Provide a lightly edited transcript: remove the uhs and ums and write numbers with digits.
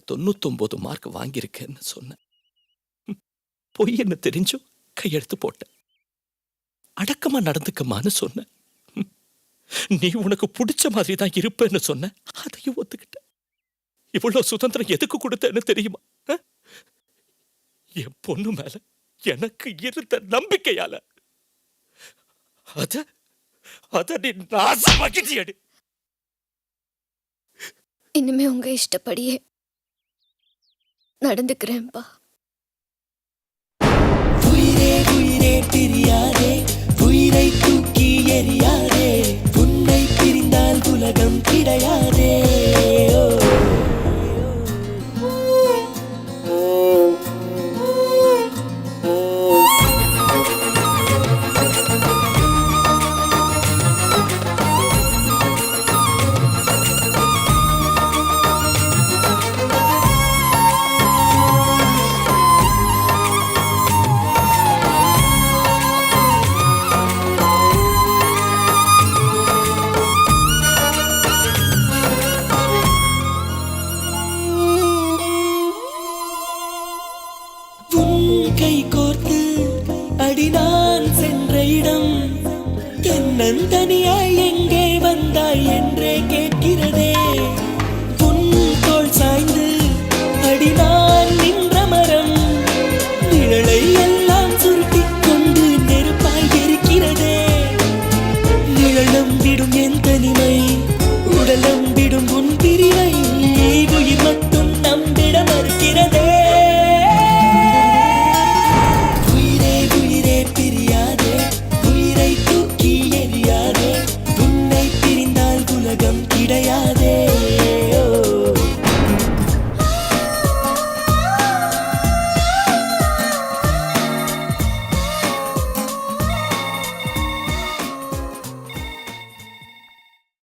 99 mark வாங்கியிருக்கேன்னு சொன்னேன். பொய்ன்னு தெரிஞ்சும் கையெழுத்து போட்டேன். அடக்கமா நடந்துக்கமான்னு சொன்னேன். நீ உனக்கு பிடிச்ச மாதிரி தான் இருப்பேன்னு சொன்ன, அதையும் ஒத்துக்கிட்ட. இவ்வளவு சுதந்திரம் எதுக்கு கொடுத்தேன்னு தெரியுமா? என் பொண்ணு மேல எனக்கு இருந்த நம்பிக்கையால. அத நீ நாசமாக்கிட்டியடி. இனிமே உங்க இஷ்டப்படியே நடந்துக்கிறேன்பா. உயிரே உயிரே பிரியாதே, உயிரை தூக்கி எறியாதே, உன்னை பிரிந்தால் உலகம் கிடையாதே. கை கோர்த்து அடி நான் சென்ற இடம் தென்னந்தனியாய் எங்கே வந்தாய் என்றே கேட்கிறதே. உன் தோள் சாய்ந்து அடி நான் நின்ற மரம் நிழலை எல்லாம் சுருட்டிக் கொண்டு நெருப்பாய் இருக்கிறதே. நிழலம் விடும் என் தனிமை, உடலம் விடும் உன் பிரிவை, உயிர் மட்டும் நம்பிட மறுக்கிறது.